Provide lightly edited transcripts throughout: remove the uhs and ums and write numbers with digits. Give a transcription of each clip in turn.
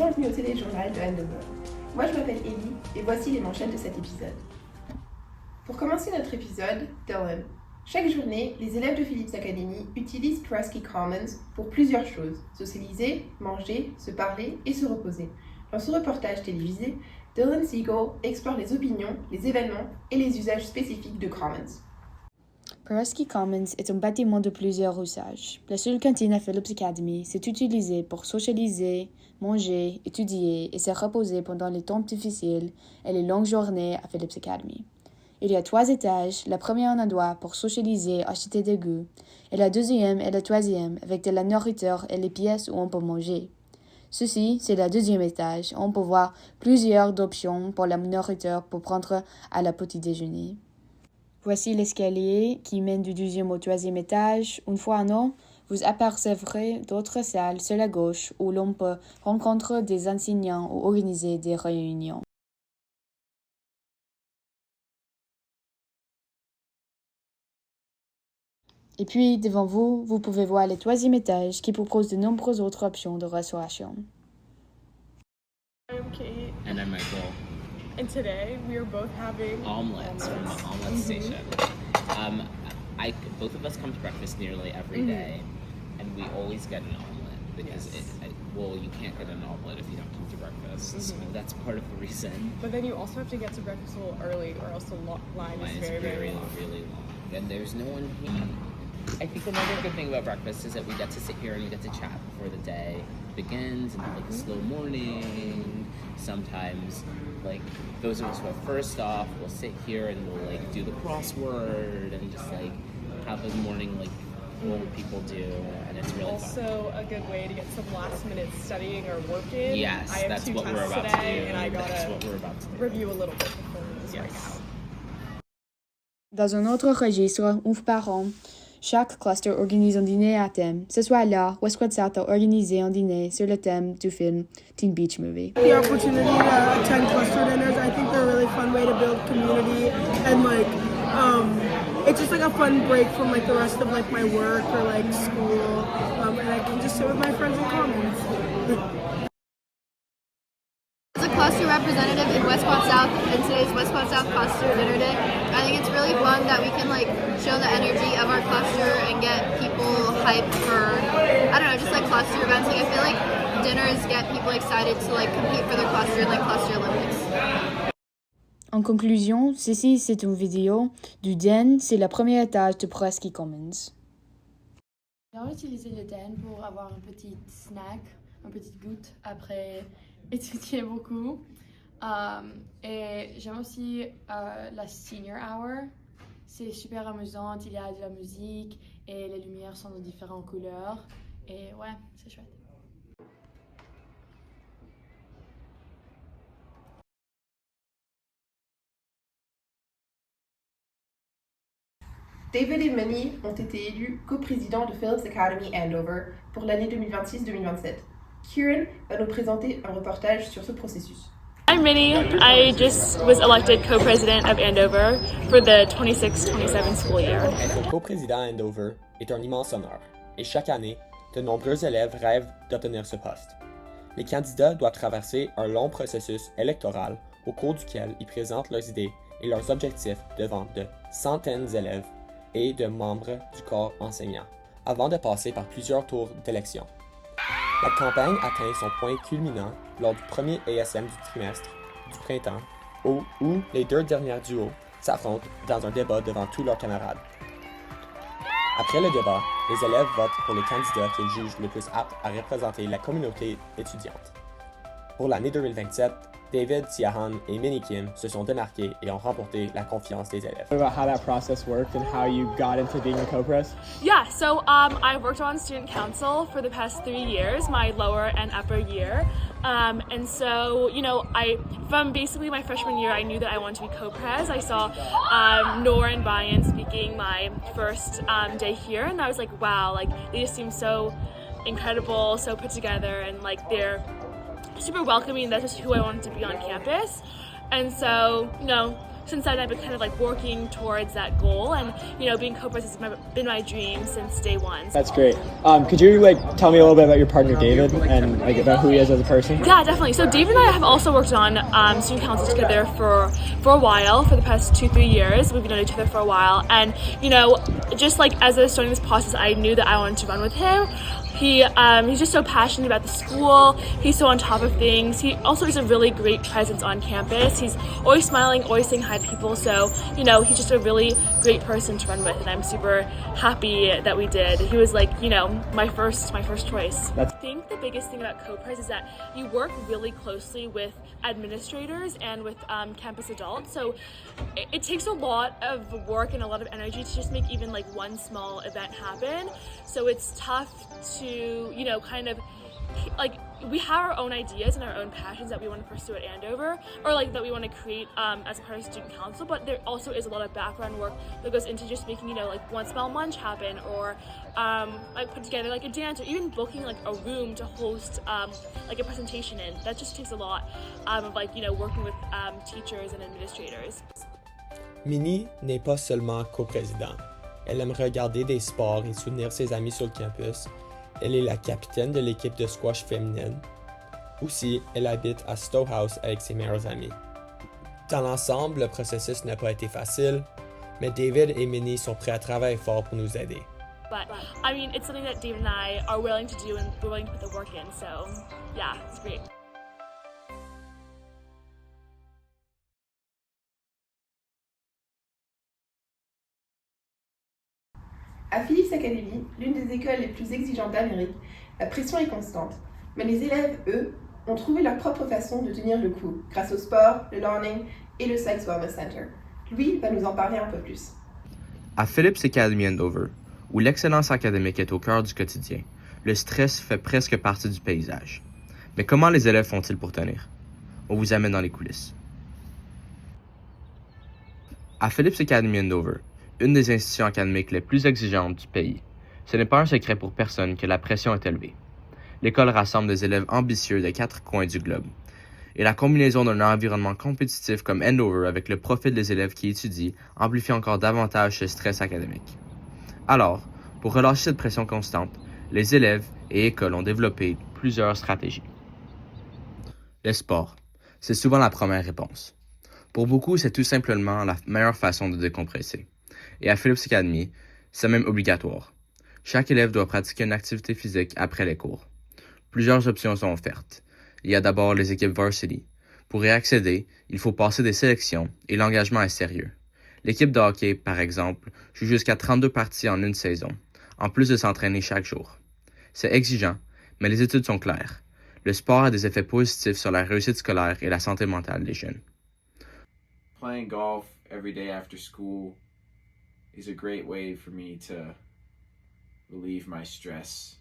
Bienvenue au téléjournal de Andover. Moi je m'appelle Ellie et voici les manchettes de cet épisode. Pour commencer notre épisode, Dylan. Chaque journée, les élèves de Phillips Academy utilisent Presky Commons pour plusieurs choses: socialiser, manger, se parler et se reposer. Dans ce reportage télévisé, Dylan Siegel explore les opinions, les événements et les usages spécifiques de Commons. Presky Commons est un bâtiment de plusieurs usages. La seule cantine à Phillips Academy, c'est utilisé pour socialiser, manger, étudier et se reposer pendant les temps difficiles et les longues journées à Phillips Academy. Il y a 3 étages, la première en endroit pour socialiser, acheter des goûts, et la deuxième et la troisième avec de la nourriture et les pièces où on peut manger. Ceci, c'est le deuxième étage. On peut voir plusieurs options pour la nourriture pour prendre à la petit déjeuner. Voici l'escalier qui mène du deuxième au troisième étage. Une fois en haut, vous apercevrez d'autres salles sur la gauche où l'on peut rencontrer des enseignants ou organiser des réunions. Et puis, devant vous, vous pouvez voir le troisième étage qui propose de nombreuses autres options de restauration. I'm Kate. And I'm Michael. And today we are both having Omelets from the omelet station. Both of us come to breakfast nearly every day, and we always get an omelet because you can't get an omelet if you don't come to breakfast. So that's part of the reason. But then you also have to get to breakfast a little early, or else the line is very long. Really long, and there's no one here. I think another good thing about breakfast is that we get to sit here and we get to chat before the day begins and have like a slow morning. Sometimes, like those of us who are first off, we'll sit here and we'll like do the crossword and just like have a morning like old people do, and it's really also fun. a good way to get some last minute studying or work in. Yes, I have that's 2 what we're tests about today, to do. and I That's gotta what we're about to do. review a little bit before this right Yes. now. Dans un autre registre, une fois par an, chaque cluster organise un dîner à thème. Ce soir-là, Westwood South a organisé un dîner sur le thème du film Teen Beach Movie. The opportunity to attend cluster dinners, I think they're a really fun way to build community and it's just like a fun break from like the rest of like my work or like school, and I can just sit with my friends in commons. As a cluster representative in West Quad South and today's West Quad South Cluster Dinner Day, I think it's really fun that we can like show the energy of our cluster and get people hyped for, I don't know, just like cluster events. Like I feel like dinners get people excited to like compete for their cluster in like cluster Olympics. En conclusion, ceci c'est une vidéo du Den, c'est le premier étage de Presky Commons. J'ai utilisé le Den pour avoir un petit snack, un petit goutte après étudier beaucoup. Et j'aime aussi la senior hour. C'est super amusant, il y a de la musique et les lumières sont de différentes couleurs. Et ouais, c'est chouette. David et Minnie ont été élus coprésidents de Phillips Academy Andover pour l'année 2026-2027. Kieran va nous présenter un reportage sur ce processus. I'm Minnie. I just was elected co-president of Andover for the 26-27 school year. Être coprésident à Andover est un immense honneur, et chaque année, de nombreux élèves rêvent d'obtenir ce poste. Les candidats doivent traverser un long processus électoral au cours duquel ils présentent leurs idées et leurs objectifs devant de centaines d'élèves et de membres du corps enseignant, avant de passer par plusieurs tours d'élection. La campagne atteint son point culminant lors du premier ASM du trimestre du printemps, où les 2 derniers duos s'affrontent dans un débat devant tous leurs camarades. Après le débat, les élèves votent pour les candidats qu'ils jugent le plus aptes à représenter la communauté étudiante. Pour l'année 2027, David, Siahan et Minnie Kim se sont démarqués et ont remporté la confiance des élèves. What about how that process worked and how you got into being a co-pres? Yeah, so I've worked on student council for the past 3 years, my lower and upper year. And so, you know, from basically my freshman year, I knew that I wanted to be co-pres. I saw Nora and Brian speaking my first day here, and I was like, wow, like they just seem so incredible, so put together, and like they're super welcoming. That's just who I wanted to be on campus. And so, you know, since then I've been kind of like working towards that goal, and you know, being co-pres has been my dream since day one. That's great. Could you like tell me a little bit about your partner David and like about who he is as a person? Yeah, definitely. So David and I have also worked on student council together for a while, for the past 2-3 years. We've known each other for a while, and you know, just like as I was starting this process, I knew that I wanted to run with him. He's just so passionate about the school. He's so on top of things. He also is a really great presence on campus. He's always smiling, always saying hi to people. So, you know, he's just a really great person to run with, and I'm super happy that we did. He was like, you know, my first choice. I think the biggest thing about co-pres is that you work really closely with administrators and with campus adults. So it takes a lot of work and a lot of energy to just make even like one small event happen. So it's tough to, you know, kind of like, we have our own ideas and our own passions that we want to pursue at Andover, or like that we want to create as a part of student council, but there also is a lot of background work that goes into just making, you know, like one small munch happen, or like put together like a dance, or even booking like a room to host like a presentation in. That just takes a lot of like, you know, working with teachers and administrators. Minnie n'est pas seulement coprésidente. Elle aime regarder des sports et soutenir ses amis sur le campus. Elle est la capitaine de l'équipe de squash féminine. Aussi, elle habite à Stowe House avec ses meilleurs amis. Dans l'ensemble, le processus n'a pas été facile, mais David et Minnie sont prêts à travailler fort pour nous aider. But I mean, it's something that David and I are willing to do, and we're willing to put the work in. So yeah, it's great. À Phillips Academy, l'une des écoles les plus exigeantes d'Amérique, la pression est constante. Mais les élèves, eux, ont trouvé leur propre façon de tenir le coup, grâce au sport, le learning et le Sykes Wellness Center. Lui va nous en parler un peu plus. À Phillips Academy Andover, où l'excellence académique est au cœur du quotidien, le stress fait presque partie du paysage. Mais comment les élèves font-ils pour tenir? On vous amène dans les coulisses. À Phillips Academy Andover, une des institutions académiques les plus exigeantes du pays, ce n'est pas un secret pour personne que la pression est élevée. L'école rassemble des élèves ambitieux des 4 coins du globe. Et la combinaison d'un environnement compétitif comme Andover avec le profil des élèves qui étudient amplifie encore davantage ce stress académique. Alors, pour relâcher cette pression constante, les élèves et écoles ont développé plusieurs stratégies. Le sport, c'est souvent la première réponse. Pour beaucoup, c'est tout simplement la meilleure façon de décompresser. Et à Phillips Academy, c'est même obligatoire. Chaque élève doit pratiquer une activité physique après les cours. Plusieurs options sont offertes. Il y a d'abord les équipes varsity. Pour y accéder, il faut passer des sélections et l'engagement est sérieux. L'équipe de hockey, par exemple, joue jusqu'à 32 parties en une saison, en plus de s'entraîner chaque jour. C'est exigeant, mais les études sont claires. Le sport a des effets positifs sur la réussite scolaire et la santé mentale des jeunes. Playing golf every day after school is a great way for me to relieve my stress.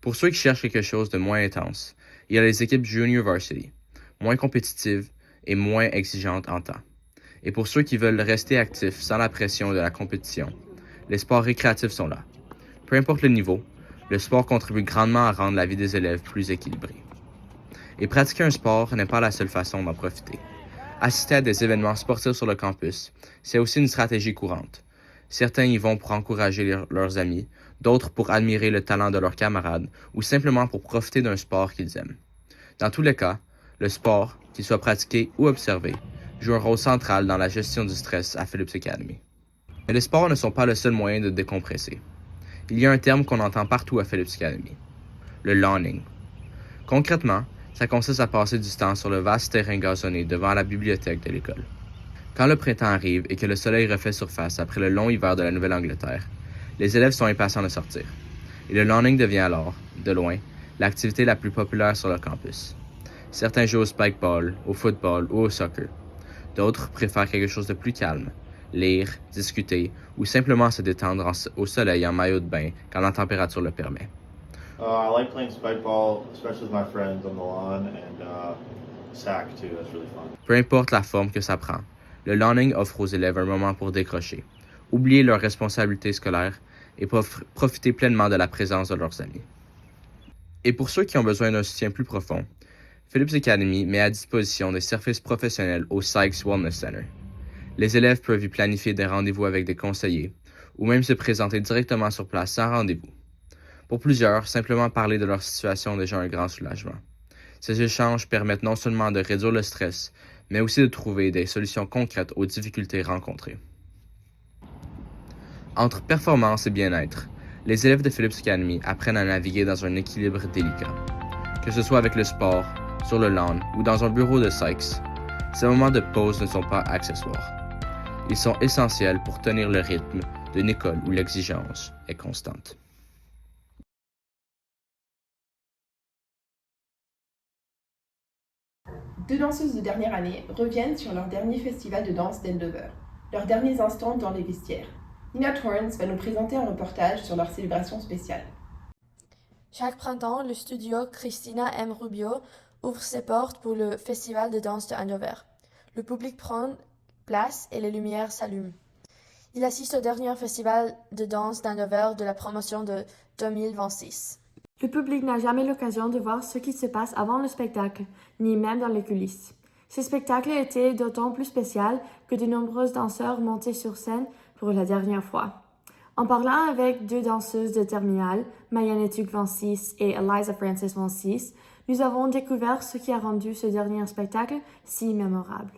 Pour ceux qui cherchent quelque chose de moins intense, il y a les équipes junior varsity, moins compétitives et moins exigeantes en temps. Et pour ceux qui veulent rester actifs sans la pression de la compétition, les sports récréatifs sont là. Peu importe le niveau, le sport contribue grandement à rendre la vie des élèves plus équilibrée. Et pratiquer un sport n'est pas la seule façon d'en profiter. Assister à des événements sportifs sur le campus, c'est aussi une stratégie courante. Certains y vont pour encourager leurs amis, d'autres pour admirer le talent de leurs camarades ou simplement pour profiter d'un sport qu'ils aiment. Dans tous les cas, le sport, qu'il soit pratiqué ou observé, joue un rôle central dans la gestion du stress à Phillips Academy. Mais les sports ne sont pas le seul moyen de décompresser. Il y a un terme qu'on entend partout à Phillips Academy, le lawning. Concrètement, ça consiste à passer du temps sur le vaste terrain gazonné devant la bibliothèque de l'école. Quand le printemps arrive et que le soleil refait surface après le long hiver de la Nouvelle-Angleterre, les élèves sont impatients de sortir. Et le lawning devient alors, de loin, l'activité la plus populaire sur le campus. Certains jouent au spikeball, au football ou au soccer. D'autres préfèrent quelque chose de plus calme, lire, discuter ou simplement se détendre au soleil en maillot de bain quand la température le permet. I like playing spikeball, especially with my friends on the lawn, and sack too. That's really fun. Peu importe la forme que ça prend, le lawning offre aux élèves un moment pour décrocher, oublier leurs responsabilités scolaires et profiter pleinement de la présence de leurs amis. Et pour ceux qui ont besoin d'un soutien plus profond, Phillips Academy met à disposition des services professionnels au Sykes Wellness Center. Les élèves peuvent y planifier des rendez-vous avec des conseillers ou même se présenter directement sur place sans rendez-vous. Pour plusieurs, simplement parler de leur situation est déjà un grand soulagement. Ces échanges permettent non seulement de réduire le stress, mais aussi de trouver des solutions concrètes aux difficultés rencontrées. Entre performance et bien-être, les élèves de Phillips Academy apprennent à naviguer dans un équilibre délicat. Que ce soit avec le sport, sur le lawn ou dans un bureau de Sykes, ces moments de pause ne sont pas accessoires. Ils sont essentiels pour tenir le rythme d'une école où l'exigence est constante. Deux danseuses de dernière année reviennent sur leur dernier festival de danse d'Andover, leurs derniers instants dans les vestiaires. Nina Torrance va nous présenter un reportage sur leur célébration spéciale. Chaque printemps, le studio Christina M. Rubio ouvre ses portes pour le festival de danse de Andover. Le public prend place et les lumières s'allument. Il assiste au dernier festival de danse d'Andover de la promotion de 2026. Le public n'a jamais l'occasion de voir ce qui se passe avant le spectacle, ni même dans les coulisses. Ce spectacle était d'autant plus spécial que de nombreux danseurs montaient sur scène pour la dernière fois. En parlant avec deux danseuses de terminale, Maya Netuk 26 et Eliza Francis 26, nous avons découvert ce qui a rendu ce dernier spectacle si mémorable.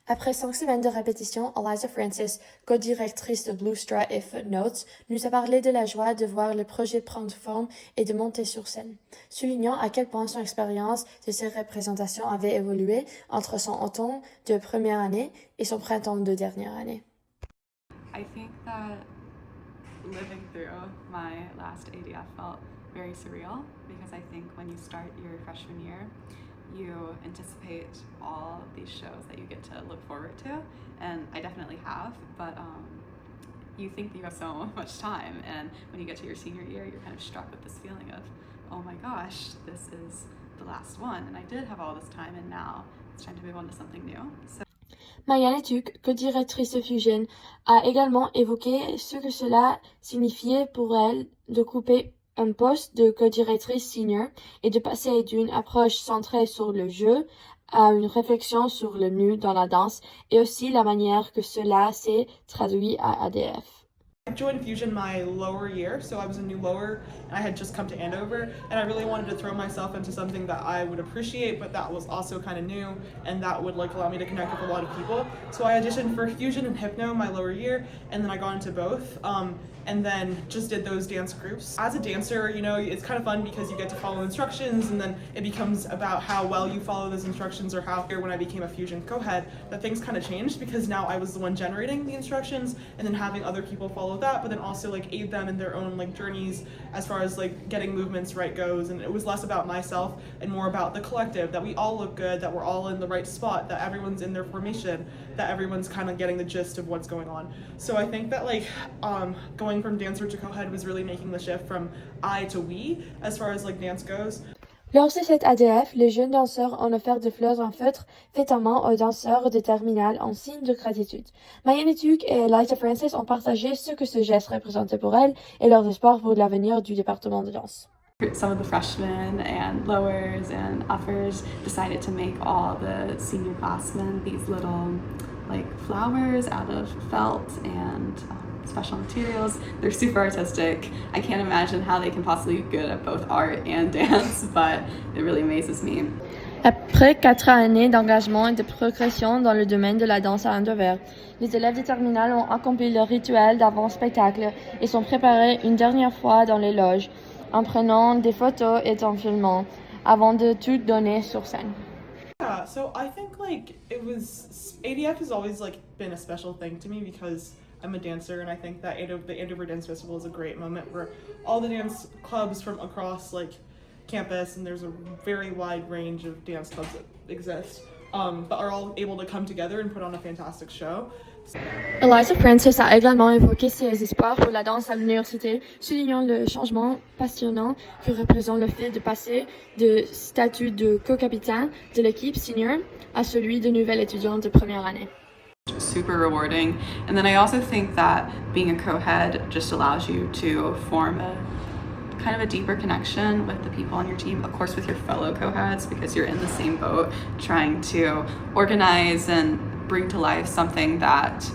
Après 5 semaines de répétition, Eliza Francis, co-directrice de Blue Straw et Footnotes, nous a parlé de la joie de voir le projet prendre forme et de monter sur scène, soulignant à quel point son expérience de ces représentations avait évolué entre son automne de première année et son printemps de dernière année. I think that living through my last ADF felt very surreal because I think when you start your freshman year, you anticipate all of these shows that you get to look forward to, and I definitely have, but you think that you have so much time, and when you get to your senior year, you're kind of struck with this feeling of, oh my gosh, this is the last one, and I did have all this time, and now it's time to move on to something new. Maya Netuk, co-directrice de Fusion, a également évoqué ce que cela signifiait pour elle d'occuper un poste de co-directrice senior et de passer d'une approche centrée sur le jeu à une réflexion sur le nu dans la danse et aussi la manière que cela s'est traduit à ADF. I joined Fusion my lower year, so I was a new lower and I had just come to Andover, and I really wanted to throw myself into something that I would appreciate but that was also kind of new and that would allow me to connect with a lot of people. So I auditioned for Fusion and Hypno my lower year, and then I got into both. And then just did those dance groups. As a dancer, it's kind of fun because you get to follow instructions, and then it becomes about how well you follow those instructions, or how when I became a Fusion co-head, that things kind of changed because now I was the one generating the instructions and then having other people follow that, but then also aid them in their own journeys as far as getting movements right goes. And it was less about myself and more about the collective, that we all look good, that we're all in the right spot, that everyone's in their formation, that everyone's kind of getting the gist of what's going on. So I think that going from dancer to co-head was really making the shift from I to we as far as dance goes. Lors de cette ADF, les jeunes danseurs ont offert des fleurs en feutre faites en main aux danseurs de terminale en signe de gratitude. Maya Netuk et Eliza Francis ont partagé ce que ce geste représentait pour elles et leur espoir pour l'avenir du département de danse. Some of the freshmen and lowers and uppers decided to make all the senior classmen these little flowers out of felt and special materials. They're super artistic. I can't imagine how they can possibly be good at both art and dance, but it really amazes me. Après 4 années d'engagement et de progression dans le domaine de la danse à Andover, les élèves de terminale ont accompli leur rituel d'avant-spectacle et sont préparés une dernière fois dans les loges, en prenant des photos et en filmant, avant de tout donner sur scène. Yeah, so I think ADF has always been a special thing to me because I'm a dancer, and I think that the Andover Dance Festival is a great moment where all the dance clubs from across campus, and there's a very wide range of dance clubs that exist, but are all able to come together and put on a fantastic show. Eliza Francis a également évoqué ses espoirs pour la danse à l'université, soulignant le changement passionnant que représente le fait de passer du statut de co-capitaine de l'équipe senior à celui de nouvelle étudiante de première année. Super rewarding. And then I also think that being a co-head just allows you to form a kind of a deeper connection with the people on your team, of course with your fellow co-heads, because you're in the same boat trying to organize and bring to life something that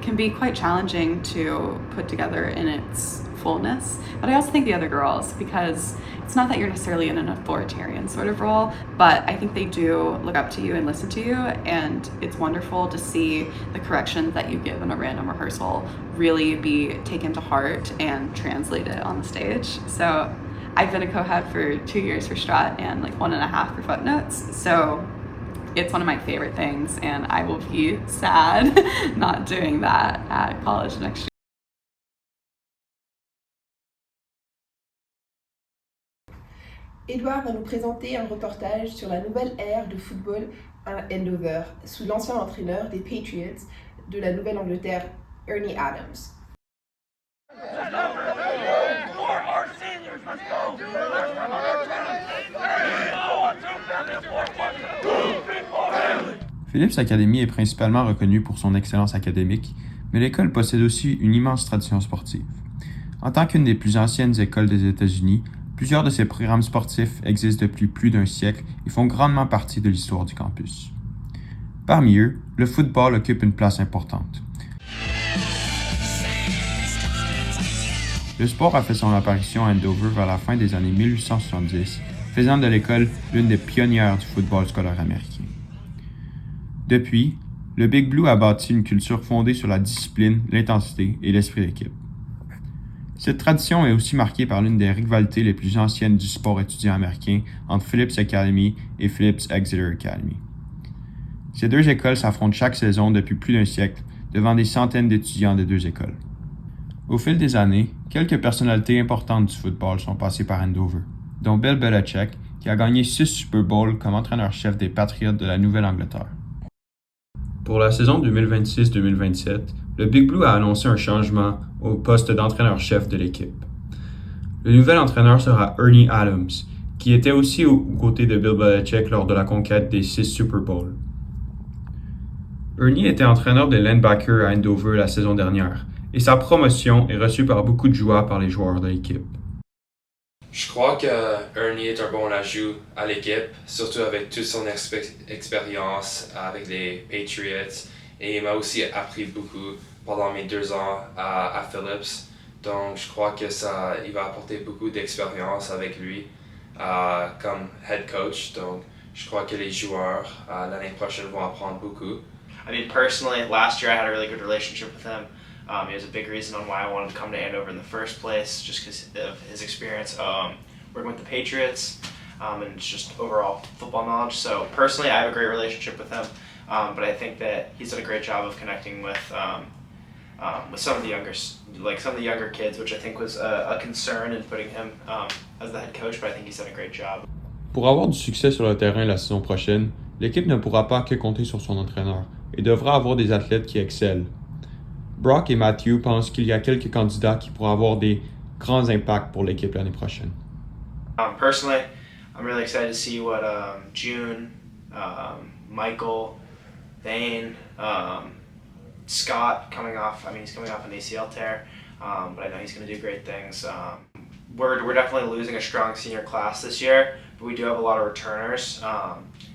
can be quite challenging to put together in its fullness. But I also think the other girls, because it's not that you're necessarily in an authoritarian sort of role, but I think they do look up to you and listen to you, and it's wonderful to see the corrections that you give in a random rehearsal really be taken to heart and translated on the stage. So I've been a co-head for 2 years for Strut and like 1.5 for Footnotes. So it's one of my favorite things, and I will be sad not doing that at college next year. Edouard va nous présenter un reportage sur la nouvelle ère de football à Andover, sous l'ancien entraîneur des Patriots de la Nouvelle-Angleterre, Ernie Adams. Phillips Academy est principalement reconnue pour son excellence académique, mais l'école possède aussi une immense tradition sportive. En tant qu'une des plus anciennes écoles des États-Unis, plusieurs de ses programmes sportifs existent depuis plus d'un siècle et font grandement partie de l'histoire du campus. Parmi eux, le football occupe une place importante. Le sport a fait son apparition à Andover vers la fin des années 1870, faisant de l'école l'une des pionnières du football scolaire américain. Depuis, le Big Blue a bâti une culture fondée sur la discipline, l'intensité et l'esprit d'équipe. Cette tradition est aussi marquée par l'une des rivalités les plus anciennes du sport étudiant américain entre Phillips Academy et Phillips Exeter Academy. Ces deux écoles s'affrontent chaque saison depuis plus d'un siècle devant des centaines d'étudiants des deux écoles. Au fil des années, quelques personnalités importantes du football sont passées par Andover, dont Bill Belichick, qui a gagné 6 Super Bowls comme entraîneur-chef des Patriots de la Nouvelle-Angleterre. Pour la saison 2026-2027, le Big Blue a annoncé un changement au poste d'entraîneur-chef de l'équipe. Le nouvel entraîneur sera Ernie Adams, qui était aussi aux côtés de Bill Belichick lors de la conquête des 6 Super Bowls. Ernie était entraîneur de linebacker à Andover la saison dernière, et sa promotion est reçue par beaucoup de joie par les joueurs de l'équipe. Je crois que Ernie est un bon ajout à l'équipe, surtout avec toute son expérience avec les Patriots. Et il m'a aussi appris beaucoup pendant mes 2 ans à Phillips. Donc je crois que il va apporter beaucoup d'expérience avec lui comme head coach. Donc je crois que les joueurs l'année prochaine vont apprendre beaucoup. I mean, personally, last year I had a really good relationship with him. It was a big reason on why I wanted to come to Andover in the first place, just because of his experience working with the Patriots and just overall football knowledge. So personally, I have a great relationship with him, but I think that he's done a great job of connecting with some of the younger kids, which I think was a concern in putting him as the head coach. But I think he's done a great job. Pour avoir du succès sur le terrain la saison prochaine, l'équipe ne pourra pas que compter sur son entraîneur et devra avoir des athlètes qui excellent. Brock et Matthew pensent qu'il y a quelques candidats qui pourraient avoir des grands impacts pour l'équipe l'année prochaine. Personally, I'm really excited to see what June, Michael, Vane, Scott coming off. I mean, he's coming off an ACL tear, but I know he's going to do great things. We're definitely losing a strong senior class this year, but we do have a lot of returners,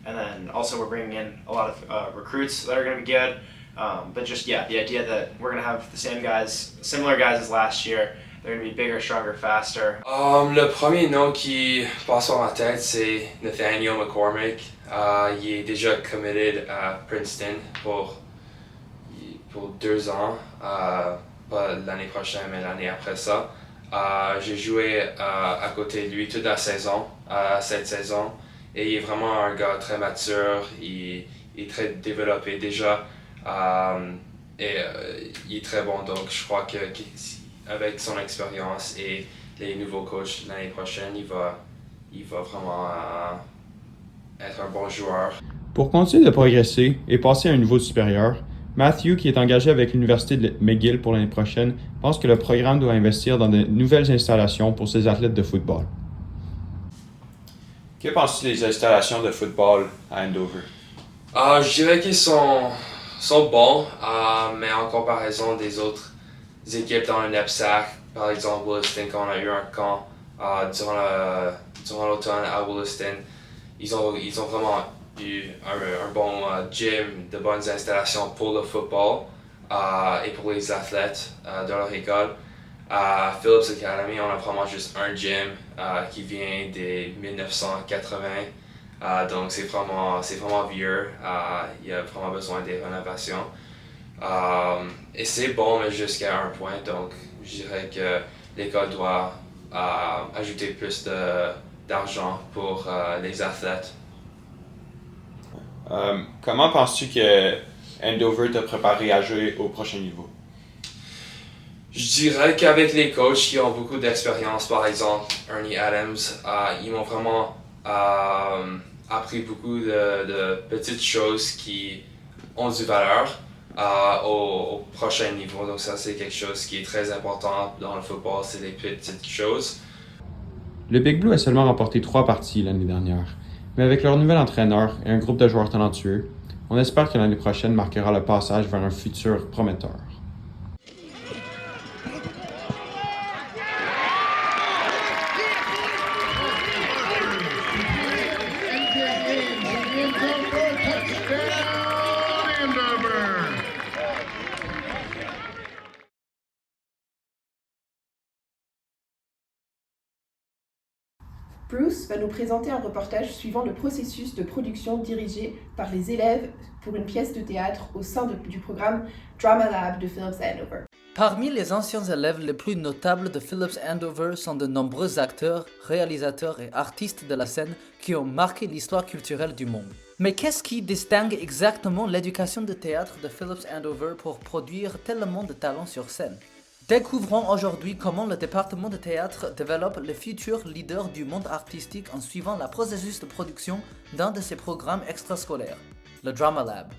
and then also we're bringing in a lot of recruits that are going to be good. But just, yeah, the idea that we're going to have the same guys, similar guys as last year. They're going to be bigger, stronger, faster. Le premier nom qui passe par ma tête, c'est Nathaniel McCormick. Il est déjà committed à Princeton pour 2 ans, pas l'année prochaine, mais l'année après ça. J'ai joué à côté de lui toute la saison, cette saison, et il est vraiment un gars très mature, il est très développé déjà. Il est très bon, donc je crois qu'avec son expérience et les nouveaux coachs l'année prochaine, il va vraiment être un bon joueur. Pour continuer de progresser et passer à un niveau supérieur, Matthew, qui est engagé avec l'Université de McGill pour l'année prochaine, pense que le programme doit investir dans de nouvelles installations pour ses athlètes de football. Que penses-tu des installations de football à Andover? Je dirais qu'ils sont bons, mais en comparaison des autres équipes dans le NEPSAC, par exemple Williston, quand on a eu un camp durant l'automne à Williston. Ils ont vraiment eu un bon gym, de bonnes installations pour le football et pour les athlètes de leur école. À Phillips Academy, on a vraiment juste un gym qui vient des 1980. Donc c'est vraiment vieux. Il y a vraiment besoin des rénovations. Et c'est bon, mais jusqu'à un point. Donc je dirais que l'école doit ajouter plus d'argent pour les athlètes. Comment penses-tu que Andover t'a préparé à jouer au prochain niveau? Je dirais qu'avec les coachs qui ont beaucoup d'expérience, par exemple Ernie Adams, ils m'ont vraiment appris beaucoup de petites choses qui ont du valeur au prochain niveau. Donc ça, c'est quelque chose qui est très important dans le football, c'est les petites choses. Le Big Blue a seulement remporté 3 parties l'année dernière, mais avec leur nouvel entraîneur et un groupe de joueurs talentueux, on espère que l'année prochaine marquera le passage vers un futur prometteur. Bruce va nous présenter un reportage suivant le processus de production dirigé par les élèves pour une pièce de théâtre au sein du programme Drama Lab de Phillips Andover. Parmi les anciens élèves les plus notables de Phillips Andover sont de nombreux acteurs, réalisateurs et artistes de la scène qui ont marqué l'histoire culturelle du monde. Mais qu'est-ce qui distingue exactement l'éducation de théâtre de Phillips Andover pour produire tellement de talents sur scène? Découvrons aujourd'hui comment le département de théâtre développe les futurs leaders du monde artistique en suivant le processus de production d'un de ses programmes extrascolaires, le Drama Lab.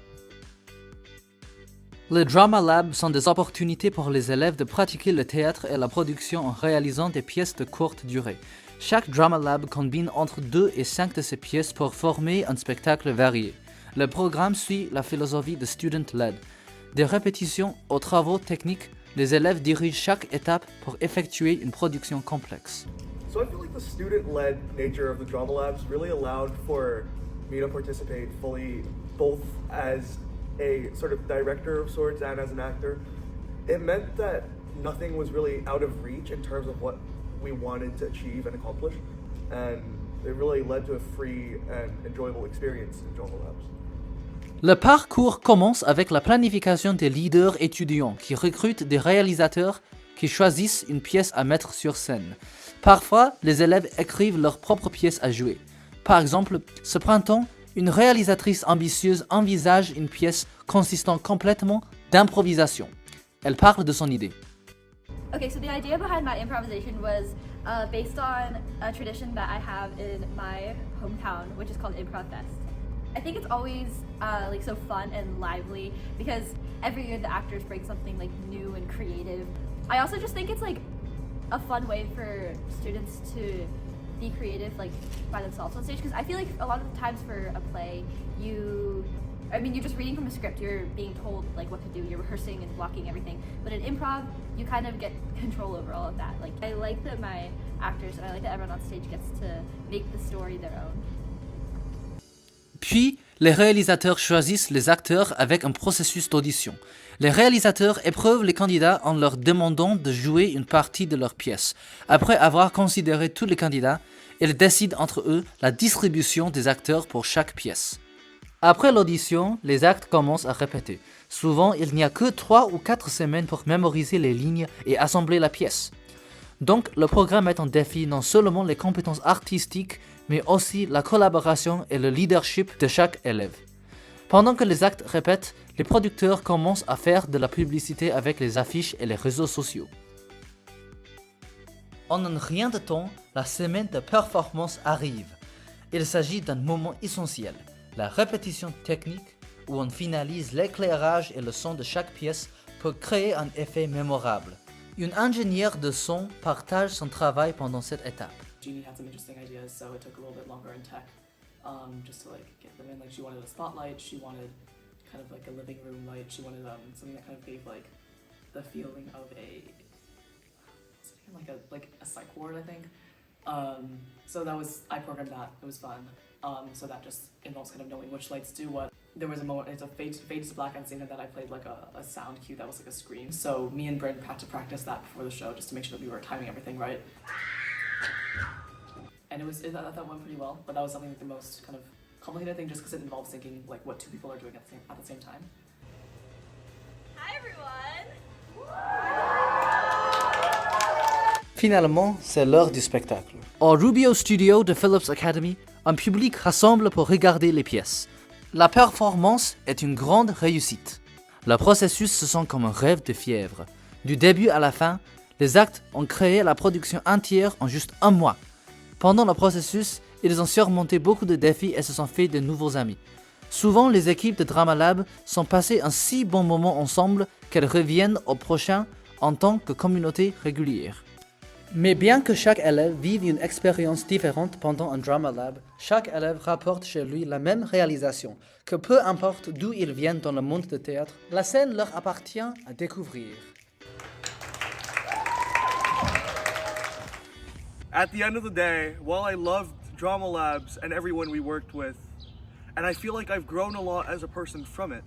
Les Drama Labs sont des opportunités pour les élèves de pratiquer le théâtre et la production en réalisant des pièces de courte durée. Chaque Drama Lab combine entre 2 et 5 de ces pièces pour former un spectacle varié. Le programme suit la philosophie de student-led. Des répétitions aux travaux techniques, les élèves dirigent chaque étape pour effectuer une production complexe. So I feel like the student-led nature of the Drama Labs really allowed for me to participate fully, both as a sort of director of sorts and as an actor. It meant that nothing was really out of reach in terms of what we wanted to achieve and accomplish, and it really led to a free and enjoyable experience in Drama Labs. Le parcours commence avec la planification des leaders étudiants qui recrutent des réalisateurs qui choisissent une pièce à mettre sur scène. Parfois, les élèves écrivent leur propre pièce à jouer. Par exemple, ce printemps, une réalisatrice ambitieuse envisage une pièce consistant complètement d'improvisation. Elle parle de son idée. Okay, so the idea behind my improvisation was based on a tradition that I have in my hometown, which is called Improv Fest. I think it's always like so fun and lively because every year the actors bring something like new and creative. I also just think it's like a fun way for students to be creative like by themselves on stage because I feel like a lot of the times for a play you're just reading from a script, you're being told like what to do, you're rehearsing and blocking everything, but in improv you kind of get control over all of that. Like I like that my actors and I like that everyone on stage gets to make the story their own. Puis, les réalisateurs choisissent les acteurs avec un processus d'audition. Les réalisateurs éprouvent les candidats en leur demandant de jouer une partie de leur pièce. Après avoir considéré tous les candidats, ils décident entre eux la distribution des acteurs pour chaque pièce. Après l'audition, les actes commencent à répéter. Souvent, il n'y a que 3 ou 4 semaines pour mémoriser les lignes et assembler la pièce. Donc, le programme met en défi non seulement les compétences artistiques, mais aussi la collaboration et le leadership de chaque élève. Pendant que les actes répètent, les producteurs commencent à faire de la publicité avec les affiches et les réseaux sociaux. En un rien de temps, la semaine de performance arrive. Il s'agit d'un moment essentiel, la répétition technique, où on finalise l'éclairage et le son de chaque pièce pour créer un effet mémorable. Une ingénieure de son partage son travail pendant cette étape. Jeannie had some interesting ideas, so it took a little bit longer in tech, just to like get them in. Like she wanted a spotlight, she wanted kind of like a living room light, she wanted something that kind of gave like the feeling of like a psych ward, I think. So I programmed that. It was fun. So that just involves kind of knowing which lights do what. There was a moment, it's a fades to black on scene that I played like a sound cue that was like a scream. So me and Bryn had to practice that before the show just to make sure that we were timing everything right. And that went pretty well, but that was something like the most kind of complicated thing just because it involves thinking like what two people are doing at the same time. Hi everyone! Finalement, c'est l'heure du spectacle. Au Rubio Studio de Phillips Academy, un public rassemble pour regarder les pièces. La performance est une grande réussite. Le processus se sent comme un rêve de fièvre. Du début à la fin, les actes ont créé la production entière en juste un mois. Pendant le processus, ils ont surmonté beaucoup de défis et se sont fait de nouveaux amis. Souvent, les équipes de Drama Lab sont passées un si bon moment ensemble qu'elles reviennent au prochain en tant que communauté régulière. Mais bien que chaque élève vive une expérience différente pendant un Drama Lab, chaque élève rapporte chez lui la même réalisation, que peu importe d'où ils viennent dans le monde du théâtre, la scène leur appartient à découvrir. At the end of the day, while I loved Drama Labs and everyone we worked with, and I feel like I've grown a lot as a person from it,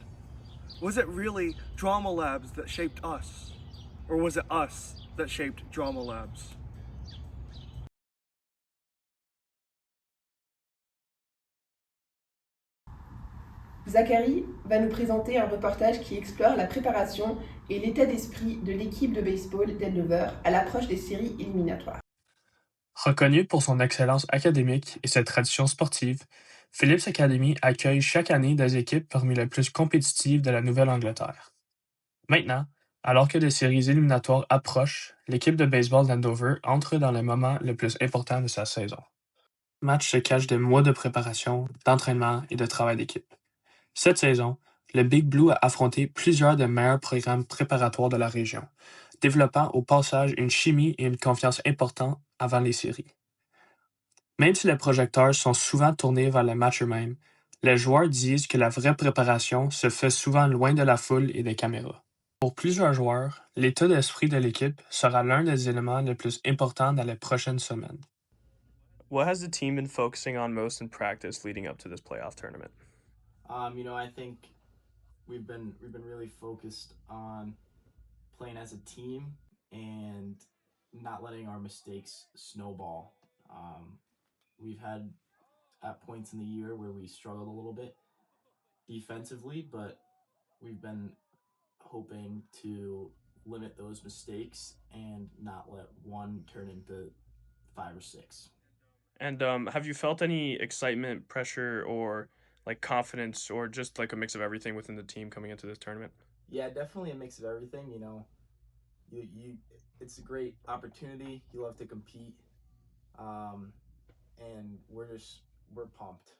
was it really Drama Labs that shaped us? Or was it us that shaped Drama Labs? Zachary va nous présenter un reportage qui explore la préparation et l'état d'esprit de l'équipe de baseball d'Andover à l'approche des séries éliminatoires. Reconnu pour son excellence académique et ses traditions sportives, Phillips Academy accueille chaque année des équipes parmi les plus compétitives de la Nouvelle-Angleterre. Maintenant, alors que les séries éliminatoires approchent, l'équipe de baseball d'Andover entre dans le moment le plus important de sa saison. Le match se cache de mois de préparation, d'entraînement et de travail d'équipe. Cette saison, le Big Blue a affronté plusieurs des meilleurs programmes préparatoires de la région, développant au passage une chimie et une confiance importantes avant les séries. Même si les projecteurs sont souvent tournés vers le match eux-mêmes, les joueurs disent que la vraie préparation se fait souvent loin de la foule et des caméras. Pour plusieurs joueurs, l'état d'esprit de l'équipe sera l'un des éléments les plus importants dans les prochaines semaines. What has the team been focusing on most in practice leading up to this playoff tournament? I think we've been really focused on playing as a team and not letting our mistakes snowball. We've had at points in the year where we struggled a little bit defensively, but we've been hoping to limit those mistakes and not let one turn into 5 or 6. And have you felt any excitement, pressure, or like confidence, or just like a mix of everything within the team coming into this tournament? Yeah, definitely a mix of everything. It's a great opportunity. You love to compete, and we're pumped.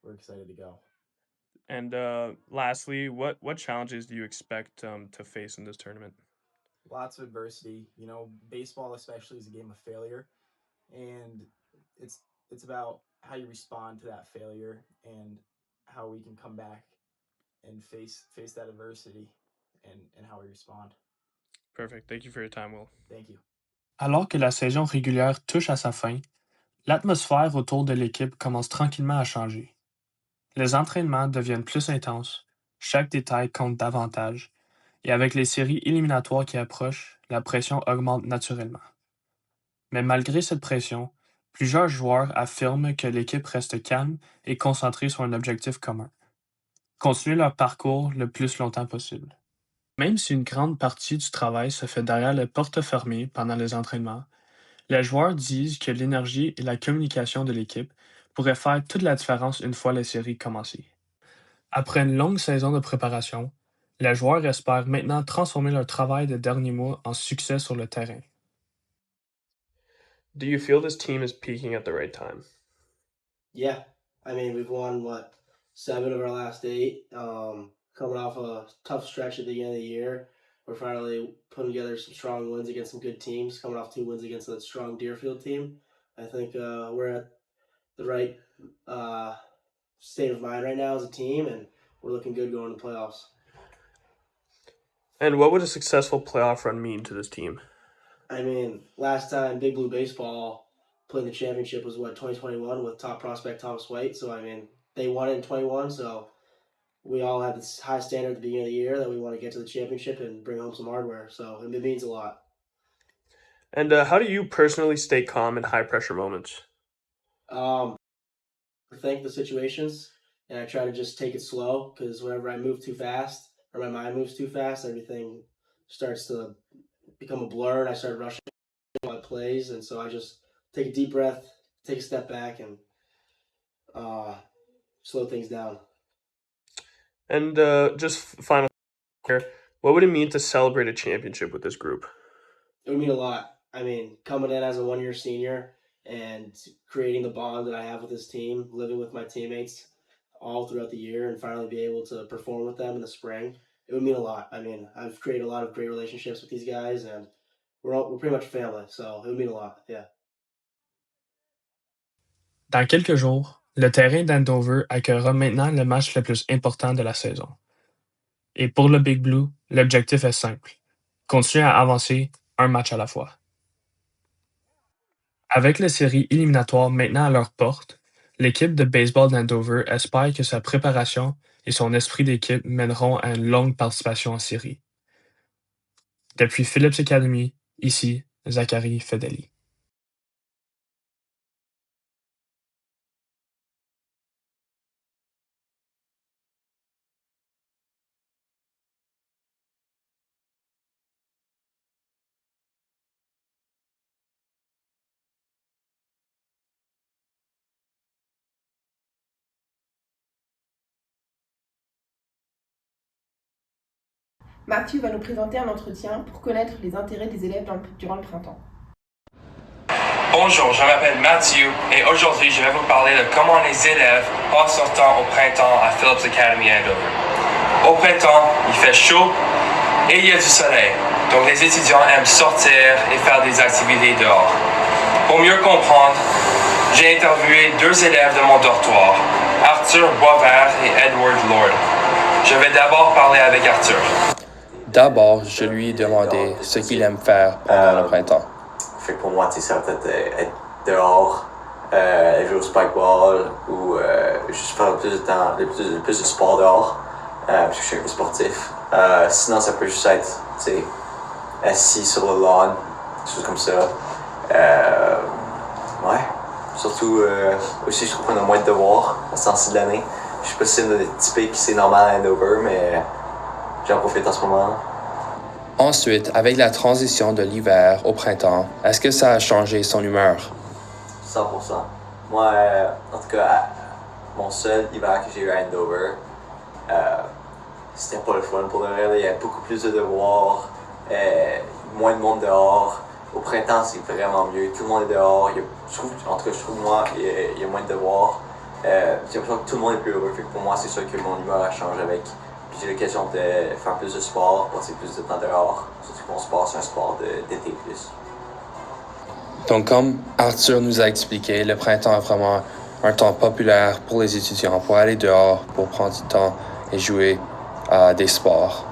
We're excited to go. And lastly, what challenges do you expect to face in this tournament? Lots of adversity. Baseball especially is a game of failure, and it's about how you respond to that failure and how we can come back and face that adversity and how we respond. Perfect. Thank you for your time, Will. Thank you. Alors que la saison régulière touche à sa fin, l'atmosphère autour de l'équipe commence tranquillement à changer. Les entraînements deviennent plus intenses, chaque détail compte davantage, et avec les séries éliminatoires qui approchent, la pression augmente naturellement. Mais malgré cette pression, plusieurs joueurs affirment que l'équipe reste calme et concentrée sur un objectif commun: continuer leur parcours le plus longtemps possible. Même si une grande partie du travail se fait derrière les portes fermées pendant les entraînements, les joueurs disent que l'énergie et la communication de l'équipe pourraient faire toute la différence une fois les séries commencées. Après une longue saison de préparation, les joueurs espèrent maintenant transformer leur travail des derniers mois en succès sur le terrain. Do you feel this team is peaking at the right time? Yeah, we've won 7 of our last 8. Coming off a tough stretch at the beginning of the year, we're finally putting together some strong wins against some good teams. Coming off 2 wins against a strong Deerfield team, I think we're at the right state of mind right now as a team, and we're looking good going to the playoffs. And what would a successful playoff run mean to this team? Last time Big Blue Baseball playing the championship was 2021 with top prospect Thomas White. So I mean, they won it in 21. So we all had this high standard at the beginning of the year that we want to get to the championship and bring home some hardware. So it means a lot. And how do you personally stay calm in high pressure moments? Think the situations, and I try to just take it slow, because whenever I move too fast or my mind moves too fast, everything starts to become a blur and I start rushing my plays. And so I just take a deep breath, take a step back, and slow things down. And just final here, what would it mean to celebrate a championship with this group? It would mean a lot. I mean, coming in as a one-year senior and creating the bond that I have with this team, living with my teammates all throughout the year, and finally be able to perform with them in the spring, it would mean a lot. I mean, I've created a lot of great relationships with these guys, and we're pretty much family, so it would mean a lot, yeah. Dans quelques jours, le terrain d'Andover accueillera maintenant le match le plus important de la saison. Et pour le Big Blue, l'objectif est simple: continuer à avancer un match à la fois. Avec les séries éliminatoires maintenant à leur porte, l'équipe de baseball d'Andover espère que sa préparation et son esprit d'équipe mèneront à une longue participation en série. Depuis Phillips Academy, ici Zachary Fedeli. Matthew va nous présenter un entretien pour connaître les intérêts des élèves durant le printemps. Bonjour, je m'appelle Matthew et aujourd'hui je vais vous parler de comment les élèves passent leur temps au printemps à Phillips Academy Andover. Au printemps, il fait chaud et il y a du soleil, donc les étudiants aiment sortir et faire des activités dehors. Pour mieux comprendre, j'ai interviewé deux élèves de mon dortoir, Arthur Boisvert et Edward Lord. Je vais d'abord parler avec Arthur. D'abord, je lui ai demandé ce qu'il aime faire pendant le printemps. Fait que pour moi, ça va peut-être être dehors, jouer au spikeball ou juste faire plus de sport dehors, parce que je suis un peu sportif. Sinon, ça peut juste être assis sur le lawn, des choses comme ça. Ouais, surtout aussi, je trouve qu'on a moins de devoirs à ce temps-ci de l'année. Je sais pas si c'est typique, c'est normal à Andover, mais j'en profite en ce moment. Ensuite, avec la transition de l'hiver au printemps, est-ce que ça a changé son humeur? 100%. Moi, en tout cas, mon seul hiver que j'ai eu à Andover, c'était pas le fun pour le vrai. Il y avait beaucoup plus de devoirs, moins de monde dehors. Au printemps, c'est vraiment mieux. Tout le monde est dehors. Je trouve moi, il y a moins de devoirs. J'ai l'impression que tout le monde est plus heureux. Fait que pour moi, c'est sûr que mon humeur a changé avec. Puis j'ai l'occasion de faire plus de sport, passer plus de temps dehors. Surtout que mon sport, c'est un sport d'été plus. Donc, comme Arthur nous a expliqué, le printemps est vraiment un temps populaire pour les étudiants pour aller dehors, pour prendre du temps et jouer à des sports.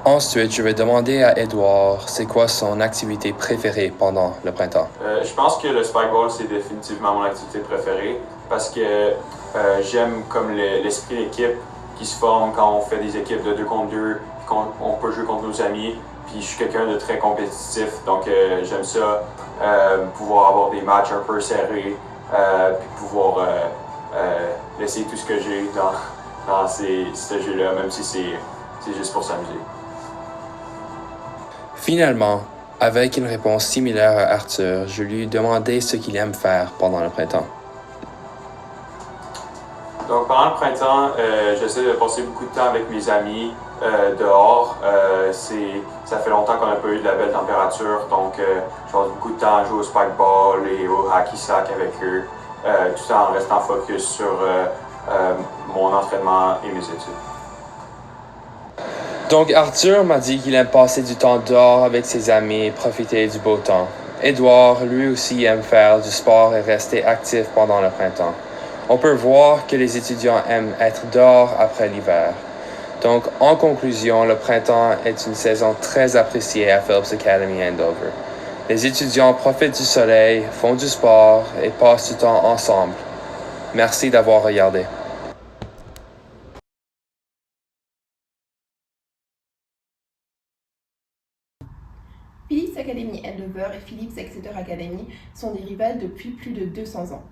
Ensuite, je vais demander à Edouard c'est quoi son activité préférée pendant le printemps. Je pense que le spikeball, c'est définitivement mon activité préférée parce que j'aime comme l'esprit d'équipe qui se forme quand on fait des équipes de 2 contre 2, qu'on peut jouer contre nos amis. Puis je suis quelqu'un de très compétitif, donc j'aime ça, pouvoir avoir des matchs un peu serrés, puis pouvoir laisser tout ce que j'ai dans ce jeu-là, même si c'est juste pour s'amuser. Finalement, avec une réponse similaire à Arthur, je lui ai demandé ce qu'il aime faire pendant le printemps. Donc pendant le printemps, j'essaie de passer beaucoup de temps avec mes amis dehors. Ça fait longtemps qu'on n'a pas eu de la belle température, donc je passe beaucoup de temps à jouer au spikeball et au hacky sack avec eux, tout en restant focus sur mon entraînement et mes études. Donc Arthur m'a dit qu'il aime passer du temps dehors avec ses amis et profiter du beau temps. Edouard, lui aussi, aime faire du sport et rester actif pendant le printemps. On peut voir que les étudiants aiment être dehors après l'hiver. Donc, en conclusion, le printemps est une saison très appréciée à Phillips Academy Andover. Les étudiants profitent du soleil, font du sport et passent du temps ensemble. Merci d'avoir regardé. Phillips Academy Andover et Phillips Exeter Academy sont des rivales depuis plus de 200 ans.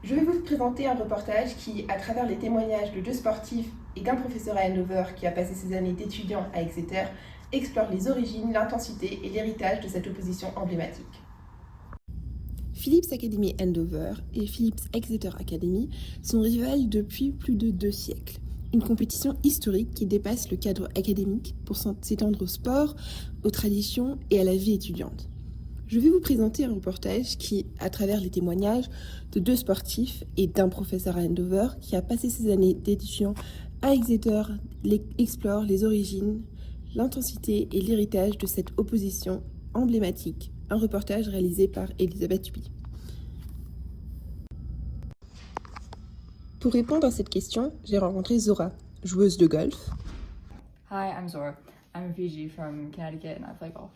Je vais vous présenter un reportage qui, à travers les témoignages de 2 sportifs et d'un professeur à Andover qui a passé ses années d'étudiant à Exeter, explore les origines, l'intensité et l'héritage de cette opposition emblématique. Phillips Academy Andover et Phillips Exeter Academy sont rivales depuis plus de 2 siècles. Une compétition historique qui dépasse le cadre académique pour s'étendre au sport, aux traditions et à la vie étudiante. Je vais vous présenter un reportage qui, à travers les témoignages de 2 sportifs et d'un professeur à Andover qui a passé ses années d'étudiant à Exeter, explore les origines, l'intensité et l'héritage de cette opposition emblématique. Un reportage réalisé par Elisabeth Huy. Pour répondre à cette question, j'ai rencontré Zora, joueuse de golf. Hi, I'm Zora. I'm a Fiji from Connecticut and I play golf.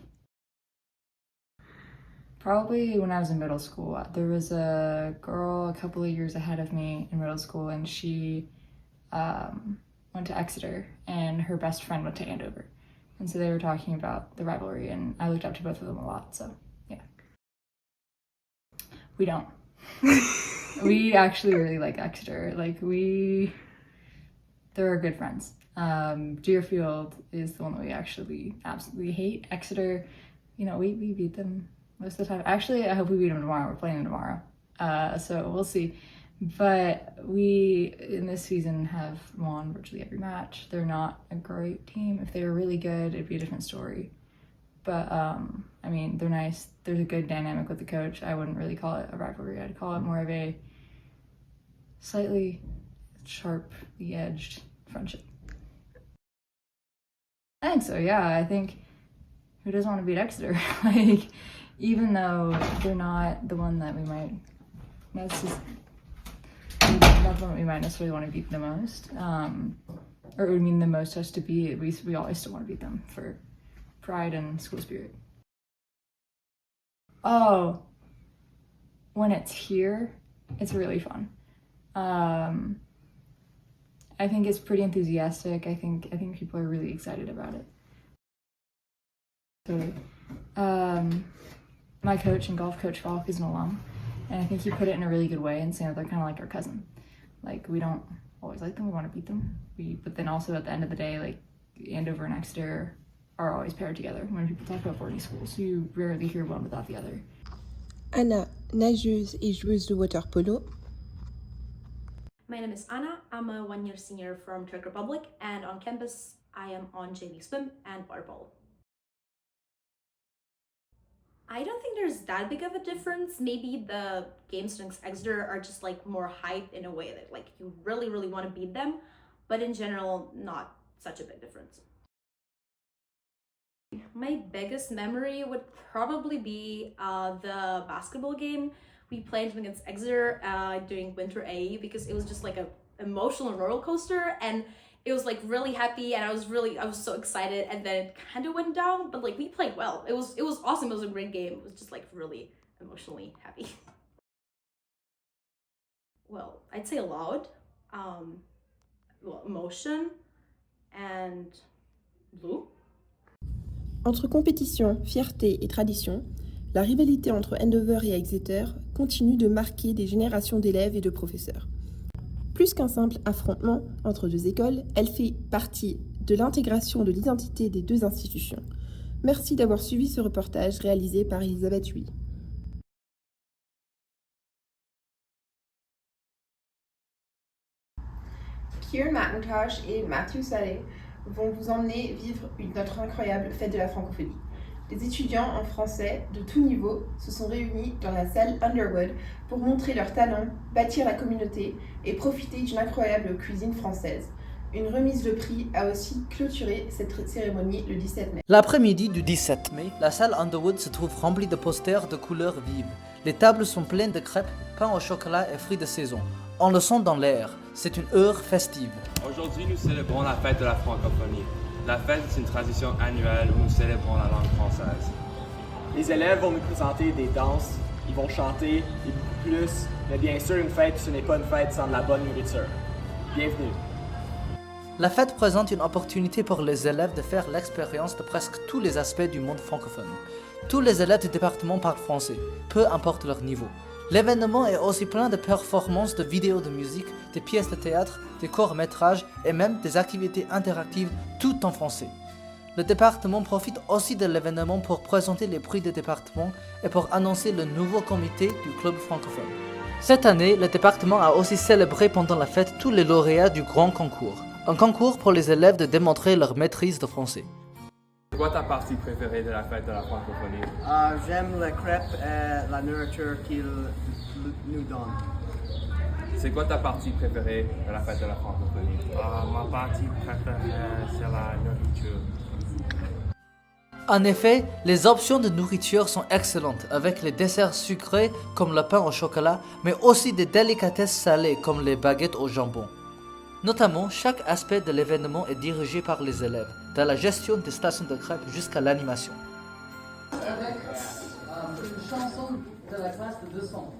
Probably when I was in middle school, there was a girl a couple of years ahead of me in middle school and she went to Exeter and her best friend went to Andover. And so they were talking about the rivalry and I looked up to both of them a lot, so yeah. We don't. We actually really like Exeter. They're good friends. Deerfield is the one that we actually absolutely hate. Exeter, we beat them most of the time. Actually, I hope we beat them tomorrow. We're playing them tomorrow. So we'll see. But we, in this season, have won virtually every match. They're not a great team. If they were really good, it'd be a different story. But, they're nice. There's a good dynamic with the coach. I wouldn't really call it a rivalry. I'd call it more of a slightly sharply edged friendship. I think so, yeah. I think who doesn't want to beat Exeter? Even though they're not the one that we might, not the one that we might necessarily want to beat the most. The most has to be, we always still want to beat them for pride and school spirit. Oh, when it's here, it's really fun. I think it's pretty enthusiastic. I think people are really excited about it. So, my coach and golf coach Falk is an alum, and I think he put it in a really good way and saying that they're kind of like our cousin. We don't always like them, we want to beat them. But then also at the end of the day, Andover and Exeter are always paired together. When people talk about boarding schools, you rarely hear one without the other. Anna, nageuse et joueuse de water polo. My name is Anna. I'm a 1-year senior from Czech Republic, and on campus I am on JV swim and water polo. I don't think there's that big of a difference. Maybe the games against Exeter are just more hype in a way that you really, really want to beat them, but in general, not such a big difference. My biggest memory would probably be the basketball game we played against Exeter during Winter A, because it was just an emotional roller coaster, and it was really happy, and I was so excited, and then it kind of went down, but we played well. It was awesome. It was a great game. It was just really emotionally happy. Well, I'd say loud, emotion, and blue. Entre compétition, fierté et tradition, la rivalité entre Andover et Exeter continue de marquer des générations d'élèves et de professeurs. Plus qu'un simple affrontement entre 2 écoles, elle fait partie de l'intégration de l'identité des 2 institutions. Merci d'avoir suivi ce reportage réalisé par Elisabeth Huy. Kieran McIntosh et Matthew Saleh vont vous emmener vivre notre incroyable fête de la francophonie. Les étudiants en français de tout niveau se sont réunis dans la salle Underwood pour montrer leur talent, bâtir la communauté et profiter d'une incroyable cuisine française. Une remise de prix a aussi clôturé cette cérémonie le 17 mai. L'après-midi du 17 mai, la salle Underwood se trouve remplie de posters de couleurs vives. Les tables sont pleines de crêpes, pain au chocolat et fruits de saison. On le sent dans l'air, c'est une heure festive. Aujourd'hui, nous célébrons la fête de la francophonie. La fête est une tradition annuelle où nous célébrons la langue française. Les élèves vont nous présenter des danses, ils vont chanter et beaucoup plus, mais bien sûr une fête, ce n'est pas une fête sans de la bonne nourriture. Bienvenue. La fête présente une opportunité pour les élèves de faire l'expérience de presque tous les aspects du monde francophone. Tous les élèves du département parlent français, peu importe leur niveau. L'événement est aussi plein de performances, de vidéos de musique, des pièces de théâtre, des courts-métrages et même des activités interactives, tout en français. Le département profite aussi de l'événement pour présenter les prix des départements et pour annoncer le nouveau comité du club francophone. Cette année, le département a aussi célébré pendant la fête tous les lauréats du grand concours. Un concours pour les élèves de démontrer leur maîtrise de français. C'est quoi ta partie préférée de la fête de la francophonie? J'aime les crêpes et la nourriture qu'ils nous donnent. C'est quoi ta partie préférée de la fête de la francophonie? Ma partie préférée, c'est la nourriture. En effet, les options de nourriture sont excellentes, avec les desserts sucrés comme le pain au chocolat, mais aussi des délicatesses salées comme les baguettes au jambon. Notamment, chaque aspect de l'événement est dirigé par les élèves, de la gestion des stations de crêpes jusqu'à l'animation. Avec une chanson de la classe de 200.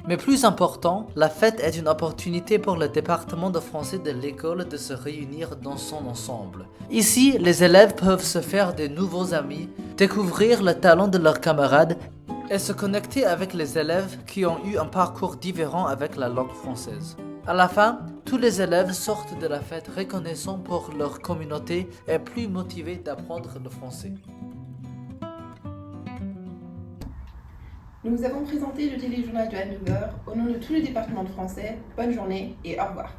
Mais plus important, la fête est une opportunité pour le département de français de l'école de se réunir dans son ensemble. Ici, les élèves peuvent se faire de nouveaux amis, découvrir le talent de leurs camarades et se connecter avec les élèves qui ont eu un parcours différent avec la langue française. À la fin, tous les élèves sortent de la fête reconnaissants pour leur communauté et plus motivés d'apprendre le français. Nous vous avons présenté le téléjournal de Andover au nom de tous les départements de français. Bonne journée et au revoir.